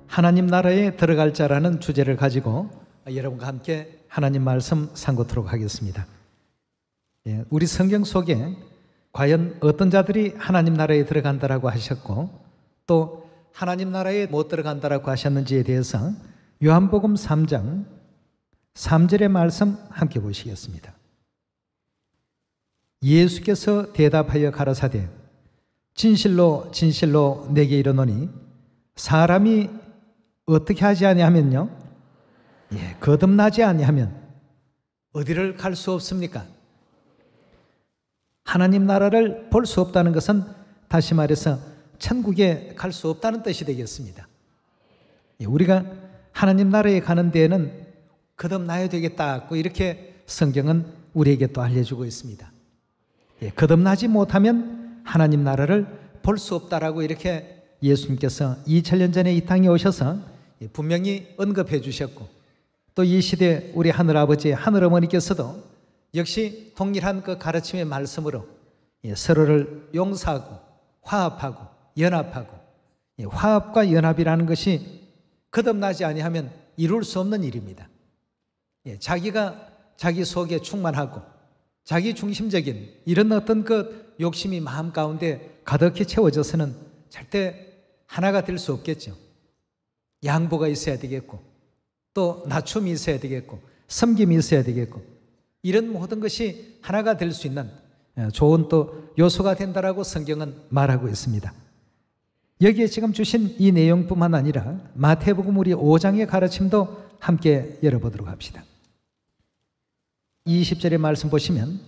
하나님 나라에 들어갈 자라는 주제를 가지고 여러분과 함께 하나님 말씀 상고토록 하겠습니다. 우리 성경 속에 과연 어떤 자들이 하나님 나라에 들어간다라고 하셨고 또 하나님 나라에 못 들어간다라고 하셨는지에 대해서 요한복음 3장 3절의 말씀 함께 보시겠습니다. 예수께서 대답하여 가라사대 진실로 진실로 내게 이르노니 사람이 어떻게 하지 아니하면요? 거듭나지 아니하면 어디를 갈 수 없습니까? 하나님 나라를 볼 수 없다는 것은 다시 말해서 천국에 갈 수 없다는 뜻이 되겠습니다. 우리가 하나님 나라에 가는 데에는 거듭나야 되겠다 이렇게 성경은 우리에게 또 알려주고 있습니다. 거듭나지 못하면 하나님 나라를 볼 수 없다라고 이렇게 예수님께서 2000년 전에 이 땅에 오셔서 분명히 언급해 주셨고 또 이 시대 우리 하늘아버지 하늘어머니께서도 역시 동일한 그 가르침의 말씀으로 서로를 용서하고 화합하고 연합하고 화합과 연합이라는 것이 거듭나지 아니하면 이룰 수 없는 일입니다. 자기가 자기 속에 충만하고 자기 중심적인 이런 어떤 그 욕심이 마음 가운데 가득히 채워져서는 절대 하나가 될 수 없겠죠. 양보가 있어야 되겠고 또 낮춤이 있어야 되겠고 섬김이 있어야 되겠고 이런 모든 것이 하나가 될 수 있는 좋은 또 요소가 된다라고 성경은 말하고 있습니다. 여기에 지금 주신 이 내용뿐만 아니라 마태복음 우리 5장의 가르침도 함께 열어보도록 합시다. 20절의 말씀 보시면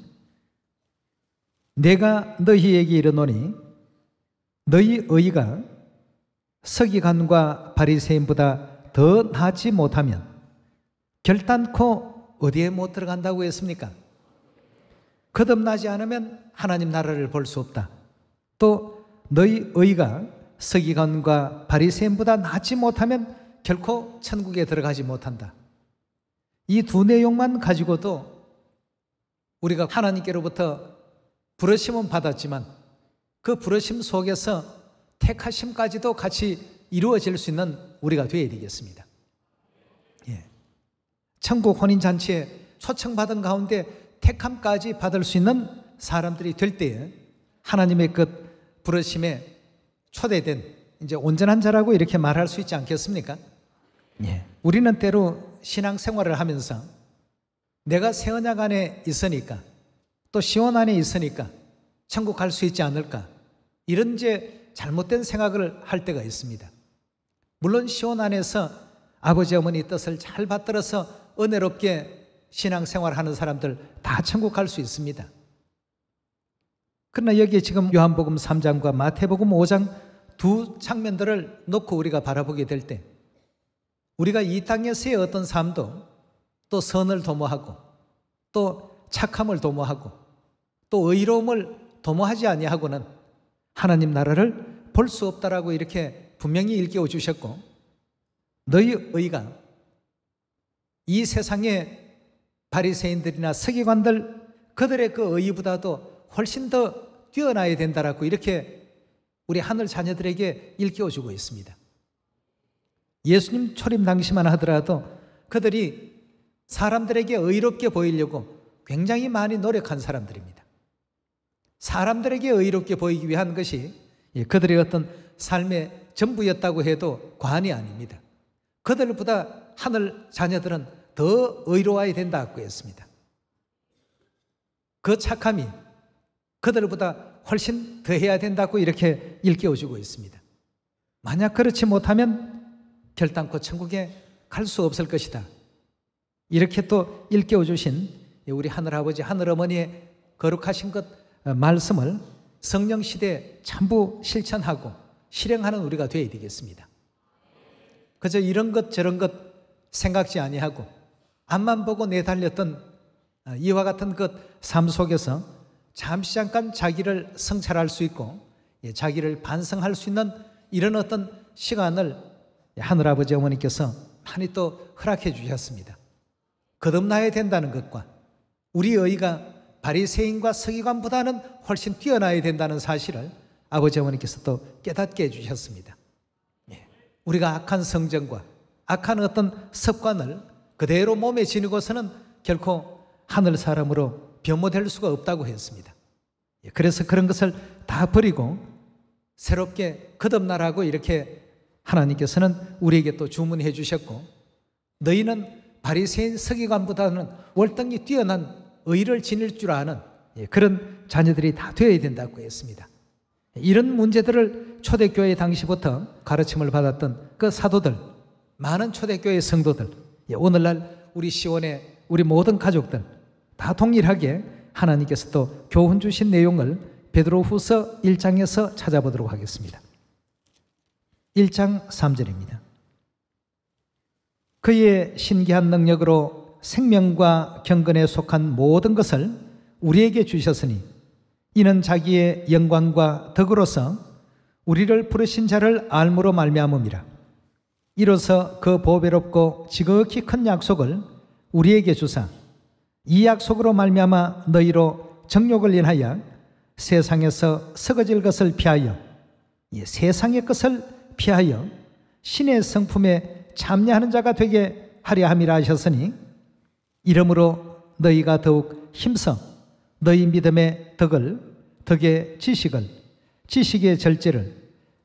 내가 너희에게 이르노니 너희 의가 서기관과 바리새인보다 더 낫지 못하면 결단코 어디에 못 들어간다고 했습니까? 거듭나지 않으면 하나님 나라를 볼 수 없다. 또 너희 의가 서기관과 바리새인보다 낫지 못하면 결코 천국에 들어가지 못한다. 이 두 내용만 가지고도 우리가 하나님께로부터 부르심은 받았지만 그 부르심 속에서 택하심까지도 같이 이루어질 수 있는 우리가 되어야 되겠습니다. 천국 혼인잔치에 초청받은 가운데 택함까지 받을 수 있는 사람들이 될 때에 하나님의 그 부르심에 초대된 이제 온전한 자라고 이렇게 말할 수 있지 않겠습니까? 우리는 때로 신앙생활을 하면서 내가 새 언약 안에 있으니까 또 시온 안에 있으니까 천국 갈 수 있지 않을까 이런 이제 잘못된 생각을 할 때가 있습니다. 물론 시온 안에서 아버지 어머니 뜻을 잘 받들어서 은혜롭게 신앙생활하는 사람들 다 천국 갈 수 있습니다. 그러나 여기에 지금 요한복음 3장과 마태복음 5장 두 장면들을 놓고 우리가 바라보게 될 때 우리가 이 땅에서의 어떤 삶도 또 선을 도모하고 또 착함을 도모하고 또 의로움을 도모하지 아니하고는 하나님 나라를 볼 수 없다라고 이렇게 분명히 일깨워 주셨고 너희 의가 이 세상의 바리새인들이나 서기관들 그들의 그 의보다도 훨씬 더 뛰어나야 된다라고 이렇게 우리 하늘 자녀들에게 일깨워 주고 있습니다. 예수님 초림 당시만 하더라도 그들이 사람들에게 의롭게 보이려고 굉장히 많이 노력한 사람들입니다. 사람들에게 의롭게 보이기 위한 것이 그들의 어떤 삶의 전부였다고 해도 과언이 아닙니다. 그들보다 하늘 자녀들은 더 의로워야 된다고 했습니다. 그 착함이 그들보다 훨씬 더해야 된다고 이렇게 일깨워주고 있습니다. 만약 그렇지 못하면 결단코 천국에 갈 수 없을 것이다. 이렇게 또 일깨워주신 우리 하늘아버지 하늘어머니의 거룩하신 것 말씀을 성령 시대에 전부 실천하고 실행하는 우리가 되어야 되겠습니다. 그저 이런 것 저런 것 생각지 아니하고 앞만 보고 내달렸던 이와 같은 것 삶 속에서 잠시 잠깐 자기를 성찰할 수 있고 자기를 반성할 수 있는 이런 어떤 시간을 하늘아버지 어머니께서 많이 또 허락해 주셨습니다. 거듭나야 된다는 것과 우리 의가 바리새인과 서기관보다는 훨씬 뛰어나야 된다는 사실을 아버지 어머니께서 또 깨닫게 해주셨습니다. 우리가 악한 성정과 악한 어떤 습관을 그대로 몸에 지니고서는 결코 하늘 사람으로 변모될 수가 없다고 했습니다. 그래서 그런 것을 다 버리고 새롭게 거듭나라고 이렇게 하나님께서는 우리에게 또 주문해 주셨고, 너희는 바리새인 서기관보다는 월등히 뛰어난 의를 지닐 줄 아는 그런 자녀들이 다 되어야 된다고 했습니다. 이런 문제들을 초대교회 당시부터 가르침을 받았던 그 사도들, 많은 초대교회 성도들, 오늘날 우리 시온의 우리 모든 가족들 다 동일하게 하나님께서 또 교훈 주신 내용을 베드로후서 1장에서 찾아보도록 하겠습니다. 1장 3절입니다. 그의 신기한 능력으로 생명과 경건에 속한 모든 것을 우리에게 주셨으니 이는 자기의 영광과 덕으로서 우리를 부르신 자를 알므로 말미암음이라. 이로써 그 보배롭고 지극히 큰 약속을 우리에게 주사 이 약속으로 말미암아 너희로 정욕을 인하여 세상에서 썩어질 것을 피하여 세상의 것을 피하여 신의 성품에 참여하는 자가 되게 하려 함이라 하셨으니 이러므로 너희가 더욱 힘써 너희 믿음의 덕을, 덕의 지식을, 지식의 절제를,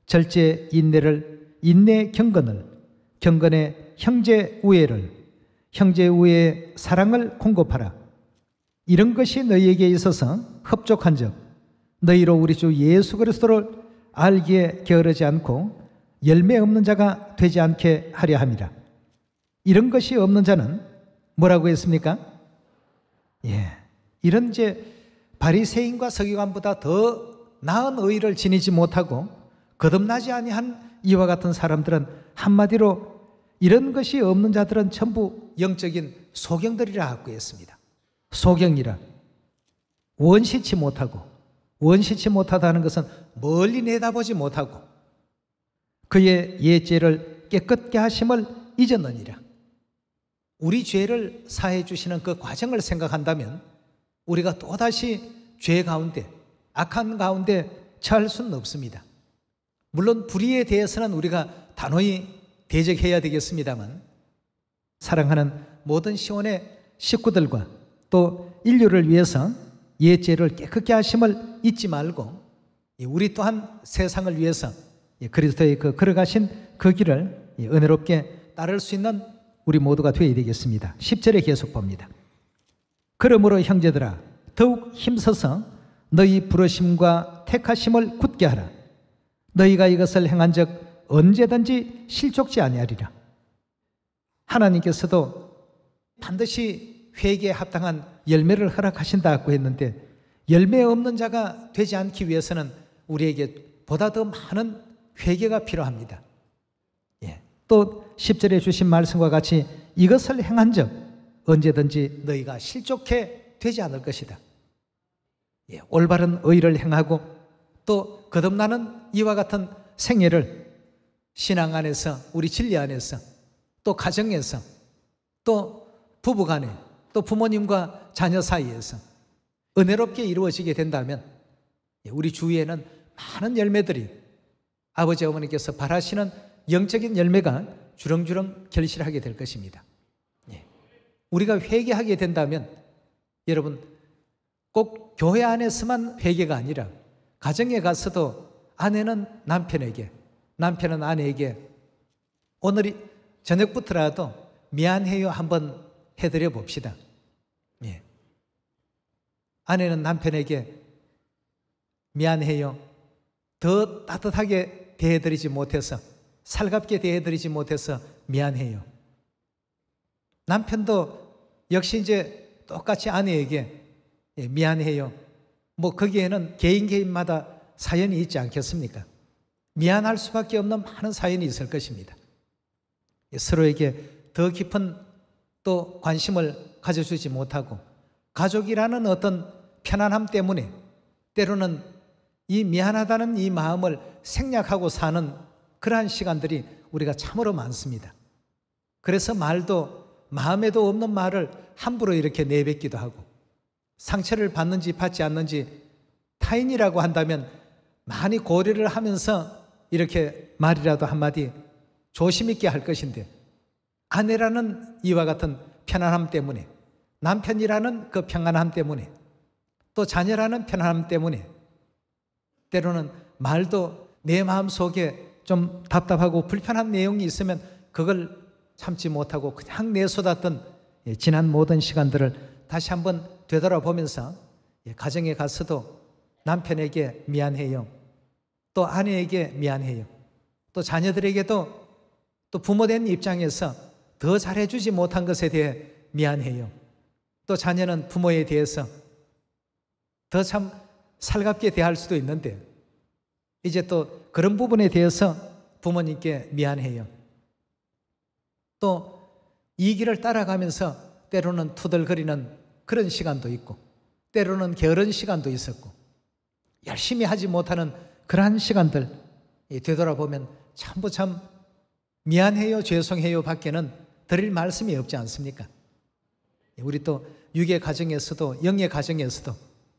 절제 인내를, 인내 경건을, 경건의 형제 우애를, 형제 우애의 사랑을 공급하라. 이런 것이 너희에게 있어서 흡족한즉 너희로 우리 주 예수 그리스도를 알기에 게으르지 않고 열매 없는 자가 되지 않게 하려 함이라. 이런 것이 없는 자는 뭐라고 했습니까? 이런 이제 바리새인과 서기관보다 더 나은 의를 지니지 못하고 거듭나지 아니한 이와 같은 사람들은 한마디로 이런 것이 없는 자들은 전부 영적인 소경들이라 하고 했습니다. 소경이라. 원시치 못하고, 원시치 못하다는 것은 멀리 내다보지 못하고 그의 옛죄를 깨끗게 하심을 잊었느니라. 우리 죄를 사해 주시는 그 과정을 생각한다면 우리가 또다시 죄 가운데, 악한 가운데 처할 수는 없습니다. 물론 불의에 대해서는 우리가 단호히 대적해야 되겠습니다만, 사랑하는 모든 시온의 식구들과 또 인류를 위해서 옛죄를 깨끗게 하심을 잊지 말고 우리 또한 세상을 위해서 그리스도의 그 걸어가신 그 길을 은혜롭게 따를 수 있는 우리 모두가 되어야 되겠습니다. 10절에 계속 봅니다. 그러므로 형제들아 더욱 힘써서 너희 부르심과 택하심을 굳게 하라. 너희가 이것을 행한 적 언제든지 실족지 아니하리라. 하나님께서도 반드시 회개에 합당한 열매를 허락하신다고 했는데 열매 없는 자가 되지 않기 위해서는 우리에게 보다 더 많은 회개가 필요합니다. 또 10절에 주신 말씀과 같이 이것을 행한 적 언제든지 너희가 실족해 되지 않을 것이다. 올바른 의를 행하고 또 거듭나는 이와 같은 생애를 신앙 안에서, 우리 진리 안에서, 또 가정에서, 또 부부간에, 또 부모님과 자녀 사이에서 은혜롭게 이루어지게 된다면 우리 주위에는 많은 열매들이 아버지 어머니께서 바라시는 영적인 열매가 주렁주렁 결실하게 될 것입니다. 우리가 회개하게 된다면 여러분 꼭 교회 안에서만 회개가 아니라 가정에 가서도 아내는 남편에게, 남편은 아내에게 오늘 저녁부터라도 미안해요 한번 해드려 봅시다. 아내는 남편에게 미안해요. 더 따뜻하게 대해드리지 못해서, 살갑게 대해드리지 못해서 미안해요. 남편도 역시 이제 똑같이 아내에게 미안해요. 뭐 거기에는 개인마다 사연이 있지 않겠습니까? 미안할 수밖에 없는 많은 사연이 있을 것입니다. 서로에게 더 깊은 또 관심을 가져주지 못하고 가족이라는 어떤 편안함 때문에 때로는 이 미안하다는 이 마음을 생략하고 사는 그러한 시간들이 우리가 참으로 많습니다. 그래서 말도 마음에도 없는 말을 함부로 이렇게 내뱉기도 하고, 상처를 받는지 받지 않는지 타인이라고 한다면 많이 고려를 하면서 이렇게 말이라도 한마디 조심 있게 할 것인데, 아내라는 이와 같은 편안함 때문에, 남편이라는 그 평안함 때문에, 또 자녀라는 편안함 때문에 때로는 말도 내 마음속에 좀 답답하고 불편한 내용이 있으면 그걸 참지 못하고 그냥 내쏟았던 지난 모든 시간들을 다시 한번 되돌아보면서 가정에 가서도 남편에게 미안해요, 또 아내에게 미안해요, 또 자녀들에게도 또 부모된 입장에서 더 잘해주지 못한 것에 대해 미안해요, 또 자녀는 부모에 대해서 더 참 살갑게 대할 수도 있는데 이제 또 그런 부분에 대해서 부모님께 미안해요. 또 이 길을 따라가면서 때로는 투덜거리는 그런 시간도 있고, 때로는 게으른 시간도 있었고, 열심히 하지 못하는 그러한 시간들 되돌아보면 전부 참 미안해요, 죄송해요 밖에는 드릴 말씀이 없지 않습니까? 우리 또 육의 가정에서도 영의 가정에서도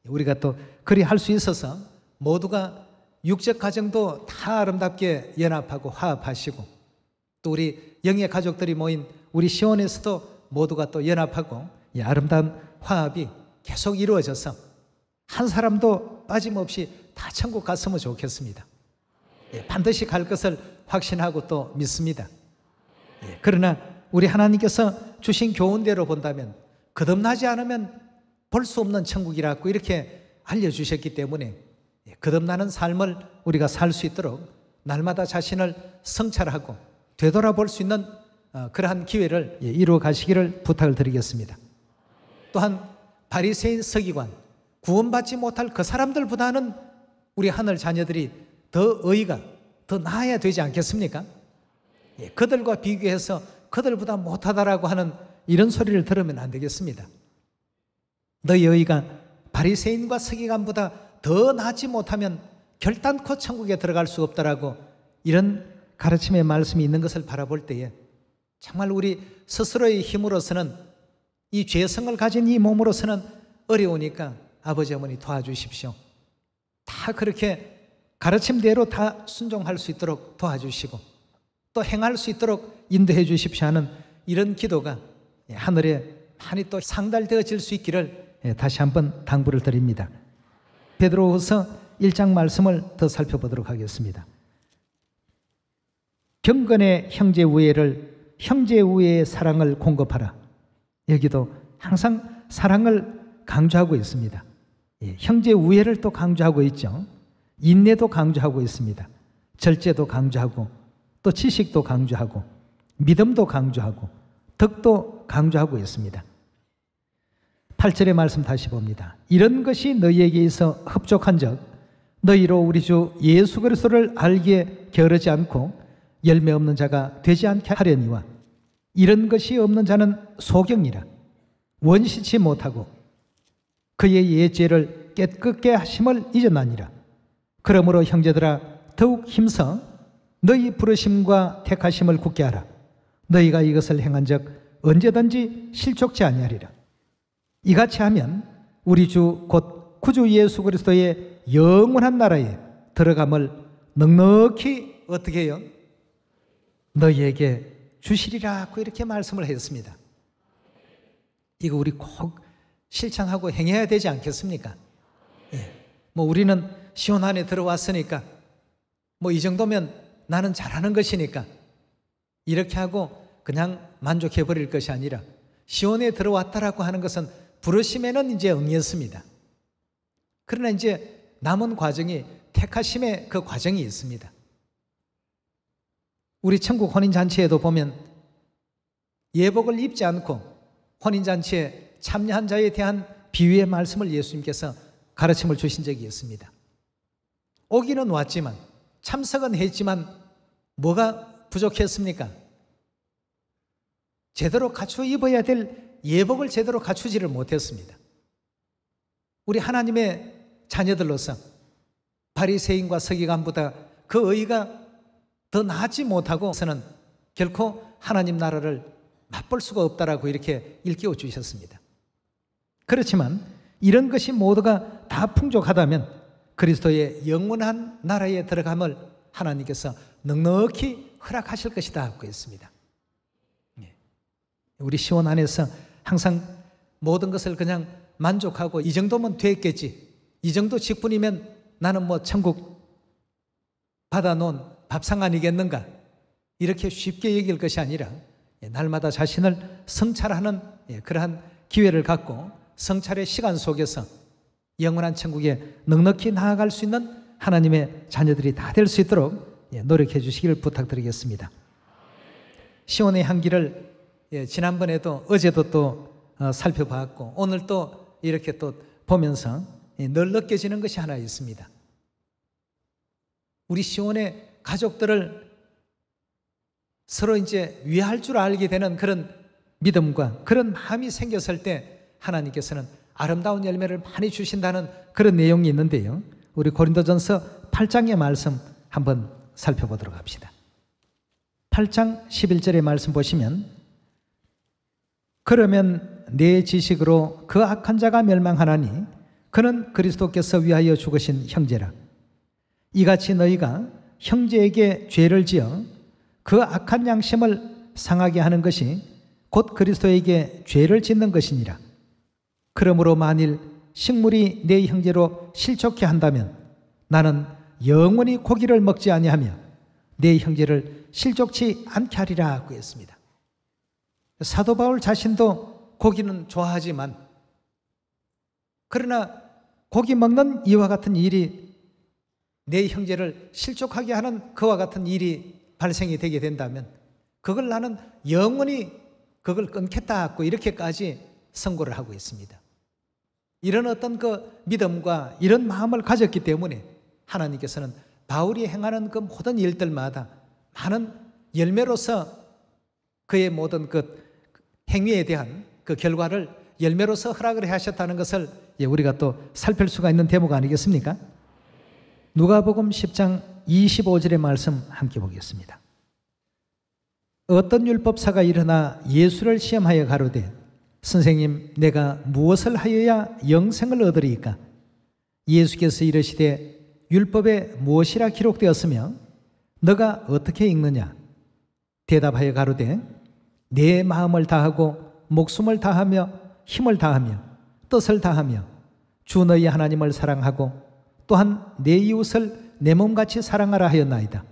우리가 또 그리 할 수 있어서 모두가 육적 가정도 다 아름답게 연합하고 화합하시고, 또 우리 영의 가족들이 모인 우리 시온에서도 모두가 또 연합하고 이 아름다운 화합이 계속 이루어져서 한 사람도 빠짐없이 다 천국 갔으면 좋겠습니다. 반드시 갈 것을 확신하고 또 믿습니다. 그러나 우리 하나님께서 주신 교훈대로 본다면 거듭나지 않으면 볼 수 없는 천국이라고 이렇게 알려주셨기 때문에 거듭나는 삶을 우리가 살 수 있도록 날마다 자신을 성찰하고 되돌아볼 수 있는 그러한 기회를 이루어 가시기를 부탁을 드리겠습니다. 또한 바리새인 서기관, 구원받지 못할 그 사람들보다는 우리 하늘 자녀들이 더 의의가 더 나아야 되지 않겠습니까? 그들과 비교해서 그들보다 못하다라고 하는 이런 소리를 들으면 안 되겠습니다. 너희 의의가 바리새인과 서기관보다 더 나지 못하면 결단코 천국에 들어갈 수 없다라고 이런 가르침의 말씀이 있는 것을 바라볼 때에 정말 우리 스스로의 힘으로서는, 이 죄성을 가진 이 몸으로서는 어려우니까 아버지 어머니 도와주십시오. 다 그렇게 가르침대로 다 순종할 수 있도록 도와주시고 또 행할 수 있도록 인도해 주십시오 하는 이런 기도가 하늘에 많이 또 상달되어질 수 있기를 다시 한번 당부를 드립니다. 베드로후서 1장 말씀을 더 살펴보도록 하겠습니다. 경건의 형제 우애를, 형제 우애의 사랑을 공급하라. 여기도 항상 사랑을 강조하고 있습니다. 형제 우애를 또 강조하고 있죠. 인내도 강조하고 있습니다. 절제도 강조하고 또 지식도 강조하고 믿음도 강조하고 덕도 강조하고 있습니다. 8절의 말씀 다시 봅니다. 이런 것이 너희에게 있어 흡족한 적 너희로 우리 주 예수 그리스도를 알기에 게으르지 않고 열매 없는 자가 되지 않게 하려니와, 이런 것이 없는 자는 소경이라 원시치 못하고 그의 예죄를 깨끗게 하심을 잊었나니라. 그러므로 형제들아 더욱 힘써 너희 부르심과 택하심을 굳게 하라. 너희가 이것을 행한 적 언제든지 실족치 아니하리라. 이같이 하면 우리 주 곧 구주 예수 그리스도의 영원한 나라에 들어감을 넉넉히 어떻게 해요? 너희에게 주시리라고 이렇게 말씀을 했습니다. 이거 우리 꼭 실천하고 행해야 되지 않겠습니까? 뭐 우리는 시온 안에 들어왔으니까 뭐 이 정도면 나는 잘하는 것이니까 이렇게 하고 그냥 만족해 버릴 것이 아니라, 시온에 들어왔다라고 하는 것은 부르심에는 이제 응했습니다. 그러나 이제 남은 과정이 택하심의 그 과정이 있습니다. 우리 천국 혼인잔치에도 보면 예복을 입지 않고 혼인잔치에 참여한 자에 대한 비유의 말씀을 예수님께서 가르침을 주신 적이 있습니다. 오기는 왔지만, 참석은 했지만 뭐가 부족했습니까? 제대로 갖추어 입어야 될 예복을 제대로 갖추지를 못했습니다. 우리 하나님의 자녀들로서 바리새인과 서기관보다 그 의의가 더 나아지 못하고서는 결코 하나님 나라를 맛볼 수가 없다라고 이렇게 일깨워 주셨습니다. 그렇지만 이런 것이 모두가 다 풍족하다면 그리스도의 영원한 나라에 들어감을 하나님께서 넉넉히 허락하실 것이다 하고 했습니다. 우리 시온 안에서 항상 모든 것을 그냥 만족하고 이 정도면 됐겠지, 이 정도 직분이면 나는 뭐 천국 받아놓은 밥상 아니겠는가, 이렇게 쉽게 여길 것이 아니라 날마다 자신을 성찰하는 그러한 기회를 갖고 성찰의 시간 속에서 영원한 천국에 넉넉히 나아갈 수 있는 하나님의 자녀들이 다 될 수 있도록 노력해 주시기를 부탁드리겠습니다. 시온의 향기를 지난번에도 어제도 또 살펴봤고 오늘 또 이렇게 또 보면서 늘 느껴지는 것이 하나 있습니다. 우리 시온의 가족들을 서로 이제 위할 줄 알게 되는 그런 믿음과 그런 마음이 생겼을 때 하나님께서는 아름다운 열매를 많이 주신다는 그런 내용이 있는데요. 우리 고린도전서 8장의 말씀 한번 살펴보도록 합시다. 8장 11절의 말씀 보시면 그러면 내 지식으로 그 악한 자가 멸망하나니 그는 그리스도께서 위하여 죽으신 형제라. 이같이 너희가 형제에게 죄를 지어 그 악한 양심을 상하게 하는 것이 곧 그리스도에게 죄를 짓는 것이니라. 그러므로 만일 식물이 내 형제로 실족해 한다면 나는 영원히 고기를 먹지 아니하며 내 형제를 실족치 않게 하리라 하고 했습니다. 사도 바울 자신도 고기는 좋아하지만 그러나 고기 먹는 이와 같은 일이 내 형제를 실족하게 하는 그와 같은 일이 발생이 되게 된다면 그걸 나는 영원히 그걸 끊겠다 하고 이렇게까지 선고를 하고 있습니다. 이런 어떤 그 믿음과 이런 마음을 가졌기 때문에 하나님께서는 바울이 행하는 그 모든 일들마다 많은 열매로서 그의 모든 그 행위에 대한 그 결과를 열매로서 허락을 하셨다는 것을 우리가 또 살필 수가 있는 대목 아니겠습니까? 누가복음 10장 25절의 말씀 함께 보겠습니다. 어떤 율법사가 일어나 예수를 시험하여 가로되 선생님 내가 무엇을 하여야 영생을 얻으리이까? 예수께서 이르시되 율법에 무엇이라 기록되었으며 너가 어떻게 읽느냐? 대답하여 가로되 내 마음을 다하고 목숨을 다하며 힘을 다하며 뜻을 다하며 주 너희 하나님을 사랑하고 또한 내 이웃을 내 몸같이 사랑하라 하였나이다.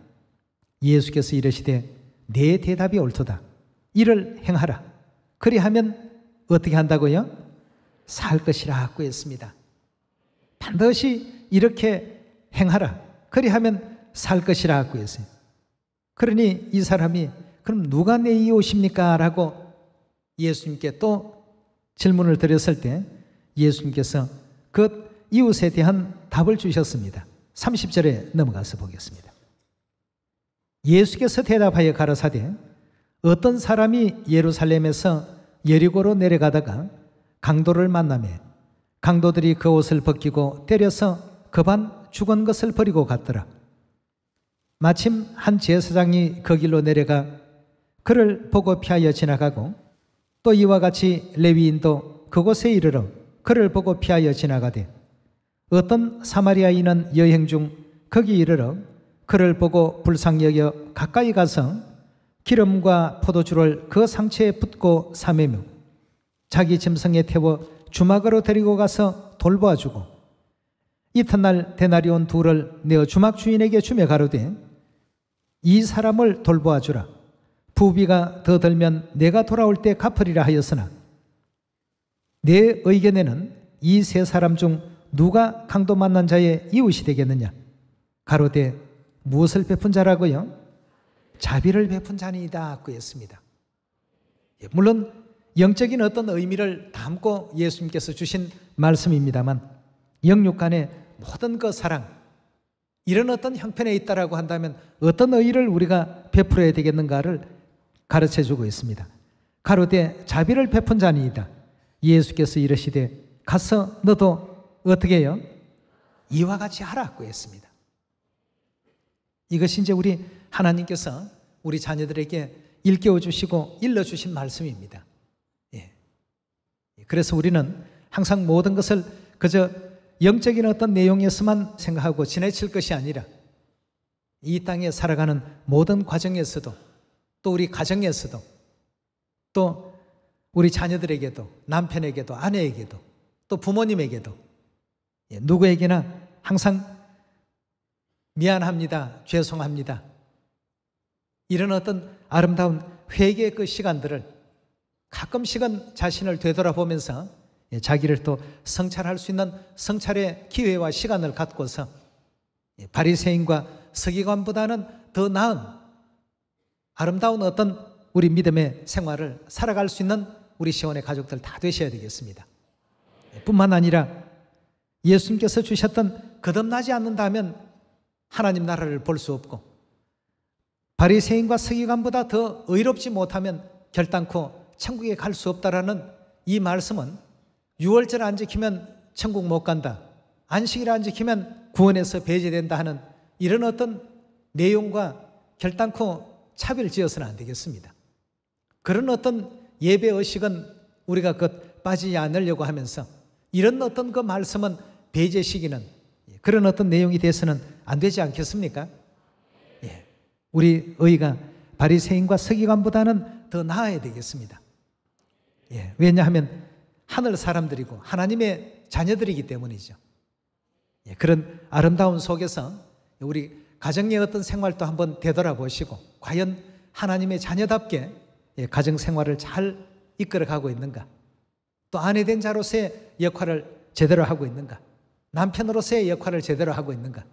예수께서 이르시되 내 대답이 옳도다. 이를 행하라. 그리하면 어떻게 한다고요? 살 것이라 하고 했습니다. 반드시 이렇게 행하라. 그리하면 살 것이라 하고 했어요. 그러니 이 사람이 그럼 누가 내 이웃입니까? 라고 예수님께 또 질문을 드렸을 때 예수님께서 그 이웃에 대한 답을 주셨습니다. 30절에 넘어가서 보겠습니다. 예수께서 대답하여 가라사대 어떤 사람이 예루살렘에서 여리고로 내려가다가 강도를 만나매 강도들이 그 옷을 벗기고 때려서 급한 죽은 것을 버리고 갔더라. 마침 한 제사장이 그 길로 내려가 그를 보고 피하여 지나가고 또 이와 같이 레위인도 그곳에 이르러 그를 보고 피하여 지나가되 어떤 사마리아인은 여행 중 거기 이르러 그를 보고 불쌍히 여겨 가까이 가서 기름과 포도주를 그 상처에 붓고 사매며 자기 짐승에 태워 주막으로 데리고 가서 돌보아 주고 이튿날 데나리온 둘을 내어 주막 주인에게 주며 가로되 이 사람을 돌보아 주라. 부비가 더 들면 내가 돌아올 때 갚으리라 하였으나 내 의견에는 이 세 사람 중 누가 강도 만난 자의 이웃이 되겠느냐? 가로되 무엇을 베푼 자라고요? 자비를 베푼 자니이다 고 했습니다. 물론 영적인 어떤 의미를 담고 예수님께서 주신 말씀입니다만 영육간의 모든 그 사랑 이런 어떤 형편에 있다라고 한다면 어떤 의의를 우리가 베풀어야 되겠는가를 가르쳐주고 있습니다. 가로되 자비를 베푼 자니이다. 예수께서 이르시되 가서 너도 어떻게 해요? 이와 같이 하라고 했습니다. 이것이 이제 우리 하나님께서 우리 자녀들에게 일깨워 주시고 일러 주신 말씀입니다. 예. 그래서 우리는 항상 모든 것을 그저 영적인 어떤 내용에서만 생각하고 지나칠 것이 아니라 이 땅에 살아가는 모든 과정에서도 또 우리 가정에서도 또 우리 자녀들에게도 남편에게도 아내에게도 또 부모님에게도 누구에게나 항상 미안합니다, 죄송합니다, 이런 어떤 아름다운 회개의 그 시간들을 가끔씩은 자신을 되돌아보면서 자기를 또 성찰할 수 있는 성찰의 기회와 시간을 갖고서 바리새인과 서기관보다는 더 나은 아름다운 어떤 우리 믿음의 생활을 살아갈 수 있는 우리 시온의 가족들 다 되셔야 되겠습니다. 뿐만 아니라 예수님께서 주셨던 거듭나지 않는다면 하나님 나라를 볼 수 없고 바리새인과 서기관보다 더 의롭지 못하면 결단코 천국에 갈 수 없다라는 이 말씀은 유월절 안 지키면 천국 못 간다, 안식일 안 지키면 구원에서 배제된다 하는 이런 어떤 내용과 결단코 차별 지어서는 안 되겠습니다. 그런 어떤 예배 의식은 우리가 빠지지 않으려고 하면서 이런 어떤 그 말씀은 배제시키는 그런 어떤 내용이 돼서는 안 되지 않겠습니까? 예. 우리 의가 바리새인과 서기관보다는 더 나아야 되겠습니다. 예. 왜냐하면 하늘 사람들이고 하나님의 자녀들이기 때문이죠. 예. 그런 아름다운 속에서 우리 가정의 어떤 생활도 한번 되돌아보시고 과연 하나님의 자녀답게 가정 생활을 잘 이끌어가고 있는가, 또 아내 된 자로서의 역할을 제대로 하고 있는가, 남편으로서의 역할을 제대로 하고 있는가,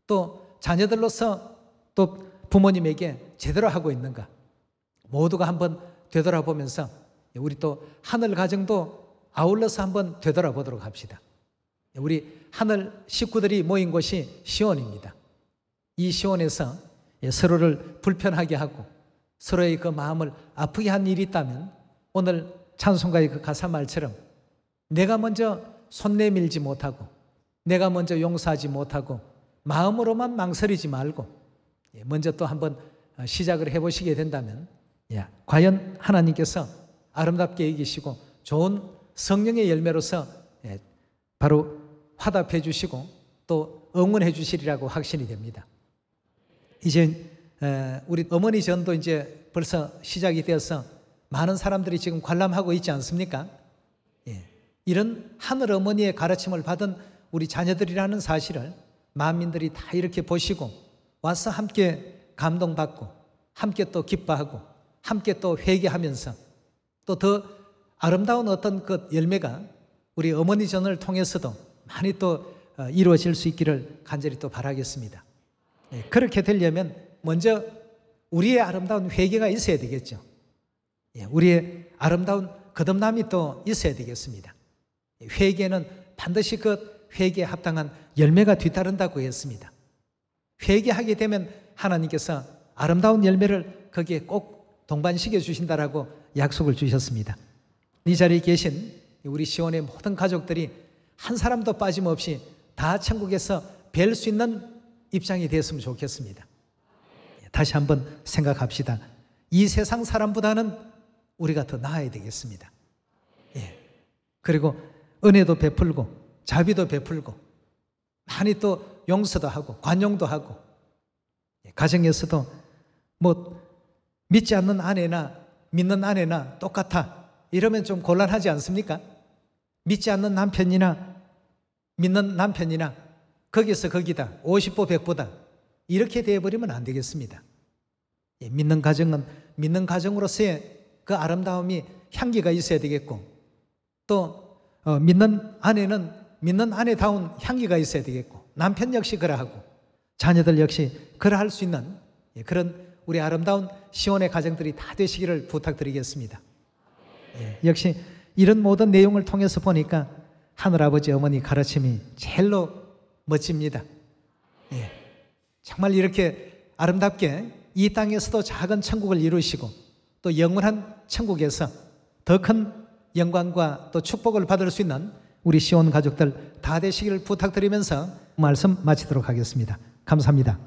또 자녀들로서 또 부모님에게 제대로 하고 있는가, 모두가 한번 되돌아보면서 우리 또 하늘 가정도 아울러서 한번 되돌아보도록 합시다. 우리 하늘 식구들이 모인 곳이 시온입니다. 이 시온에서 서로를 불편하게 하고 서로의 그 마음을 아프게 한 일이 있다면 오늘 찬송가의 그 가사 말처럼 내가 먼저 손 내밀지 못하고 내가 먼저 용서하지 못하고 마음으로만 망설이지 말고 먼저 또 한번 시작을 해보시게 된다면 과연 하나님께서 아름답게 이기시고 좋은 성령의 열매로서 바로 화답해 주시고 또 응원해 주시리라고 확신이 됩니다. 이제 우리 어머니 전도 이제 벌써 시작이 되어서 많은 사람들이 지금 관람하고 있지 않습니까? 이런 하늘 어머니의 가르침을 받은 우리 자녀들이라는 사실을 만민들이 다 이렇게 보시고 와서 함께 감동받고 함께 또 기뻐하고 함께 또 회개하면서 또 더 아름다운 어떤 그 열매가 우리 어머니 전을 통해서도 많이 또 이루어질 수 있기를 간절히 또 바라겠습니다. 그렇게 되려면 먼저 우리의 아름다운 회개가 있어야 되겠죠. 우리의 아름다운 거듭남이 또 있어야 되겠습니다. 회개는 반드시 그 회개에 합당한 열매가 뒤따른다고 했습니다. 회개하게 되면 하나님께서 아름다운 열매를 거기에 꼭 동반시켜 주신다라고 약속을 주셨습니다. 이 자리에 계신 우리 시온의 모든 가족들이 한 사람도 빠짐없이 다 천국에서 뵐 수 있는 입장이 되었으면 좋겠습니다. 다시 한번 생각합시다. 이 세상 사람보다는 우리가 더 나아야 되겠습니다. 그리고 은혜도 베풀고 자비도 베풀고 많이 또 용서도 하고 관용도 하고 가정에서도 뭐 믿지 않는 아내나 믿는 아내나 똑같아 이러면 좀 곤란하지 않습니까? 믿지 않는 남편이나 믿는 남편이나 거기서 거기다 50보 100보다 이렇게 되어버리면 안 되겠습니다. 믿는 가정은 믿는 가정으로서의 그 아름다움이 향기가 있어야 되겠고 또 믿는 아내는 믿는 아내다운 향기가 있어야 되겠고 남편 역시 그러하고 자녀들 역시 그러할 수 있는 그런 우리 아름다운 시온의 가정들이 다 되시기를 부탁드리겠습니다. 역시 이런 모든 내용을 통해서 보니까 하늘아버지 어머니 가르침이 제일로 멋집니다. 정말 이렇게 아름답게 이 땅에서도 작은 천국을 이루시고 또 영원한 천국에서 더 큰 영광과 또 축복을 받을 수 있는 우리 시온 가족들 다 되시기를 부탁드리면서 말씀 마치도록 하겠습니다. 감사합니다.